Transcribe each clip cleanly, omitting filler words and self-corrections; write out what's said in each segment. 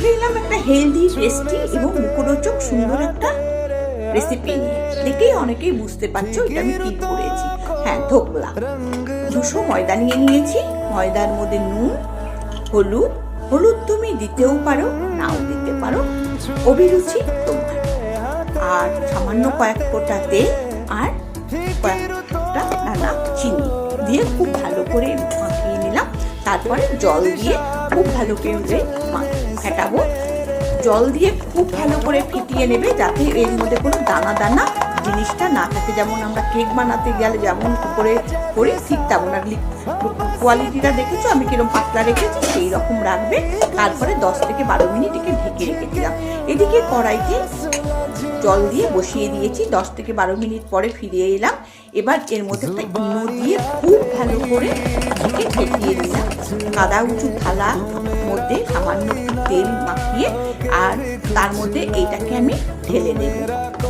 চলে এলাম একটা হেলদি, টেস্টি এবং মুখরোচক সুন্দর একটা রেসিপি নিয়ে। দেখেই অনেকেই বুঝতে পারছো এটা আমি কি করেছি। হ্যাঁ, ধোকলা। 200 ময়দা নিয়ে নিয়েছি। ময়দার মধ্যে নুন, হলুদ তুমি দিতেও পারো, নাও দিতে পারো, অভিরুচি তোমার। আর সামান্য কয়েক ফোঁটা তেল আর কয়েক ফোঁটা দানা চিনি দিয়ে খুব ভালো করে মাখিয়ে নিলাম। তারপরে জল দিয়ে খুব ভালো করে ফেটাবো। জল দিয়ে খুব ভালো করে ফিটিয়ে নেবে, যাতে এর মধ্যে কোনো দানা দানা জিনিসটা না থাকে। যেমন আমরা কেক বানাতে গেলে যেমন করে করি ঠিক তেমন। আর কোয়ালিটিটা দেখেছো আমি কিরকম পাতলা রেখেছি, সেই রকম রাখবে। তারপরে 10 থেকে 12 মিনিট একে ঢেকে রেখেছিলাম। এদিকে কড়াইতে জল দিয়ে বসিয়ে দিয়েছি। 10 থেকে 12 মিনিট পরে ফিরে এলাম। এবার এর মধ্যে একটা ইনো দিয়ে খুব ভালো করে একে ফেটিয়ে দিলাম। কাদা উঁচু থালার মধ্যে সামান্য তেল মাখিয়ে আর তার মধ্যে এইটাকে আমি ঢেলে দেব,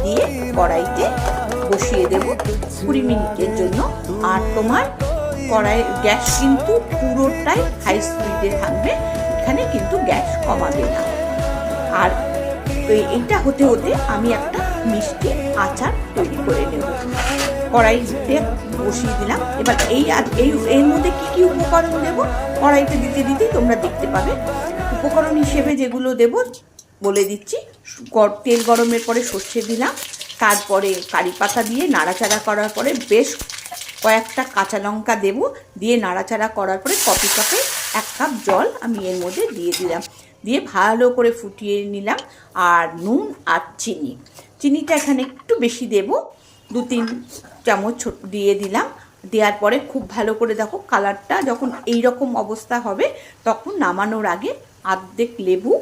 দিয়ে কড়াইতে বসিয়ে দেব 20 মিনিটের জন্য। আর তোমার কড়াইয়ের গ্যাস কিন্তু পুরোটাই হাই স্পিডে থাকবে, এখানে কিন্তু গ্যাস কমাবে না। আর এইটা হতে হতে আমি একটা মিষ্টি আচার তৈরি করে নেব। কড়াইতে বসিয়ে দিলাম। এবার এর মধ্যে কি কি উপকরণ দেব কড়াইতে দিতে দিতেই তোমরা দেখতে পাবে। উপকরণ হিসেবে যেগুলো দেব বলে দিচ্ছি। তেল গরমের পরে সর্ষে দিলাম, তারপরে কারি পাতা দিয়ে নাড়াচাড়া করার পরে বেশ কয়েকটা কাঁচা লঙ্কা দেব, দিয়ে নাড়াচাড়া করার পরে কফি কাপে 1 কাপ জল আমি এর মধ্যে দিয়ে দিলাম, দিয়ে ভালো করে ফুটিয়ে নিলাম। আর নুন আর চিনিটা এখানে একটু বেশি দেব, 2-3 চামচ দিয়ে দিলাম। দেওয়ার পরে খুব ভালো করে দেখো কালারটা যখন এই রকম অবস্থা হবে, তখন নামানোর আগে অর্ধেক লেবু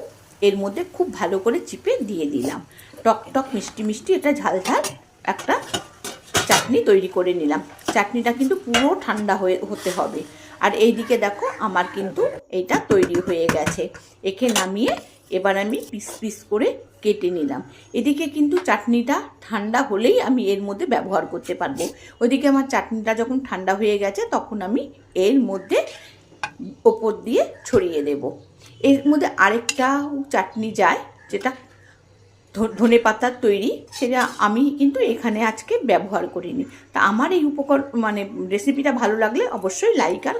এর মধ্যে খুব ভালো করে চিপে দিয়ে দিলাম। টক টক মিষ্টি মিষ্টি এটা ঝাল ঝাল একটা চাটনি তৈরি করে নিলাম। চাটনিটা কিন্তু পুরো ঠান্ডা হতে হবে। আর এইদিকে দেখো আমার কিন্তু এইটা তৈরি হয়ে গেছে। একে নামিয়ে এবার আমি পিস পিস করে কেটে নিলাম। এদিকে কিন্তু চাটনিটা ঠান্ডা হলেই আমি এর মধ্যে ব্যবহার করতে পারবো। ওইদিকে আমার চাটনিটা যখন ঠান্ডা হয়ে গেছে, তখন আমি এর মধ্যে ওপর দিয়ে ছড়িয়ে দেব। এর মধ্যে আরেকটা চাটনি যায়, যেটা ধনে পাতার তৈরি, সেটা আমি কিন্তু এখানে আজকে ব্যবহার করিনি। তা আমার এই রেসিপিটা ভালো লাগলে অবশ্যই লাইক আর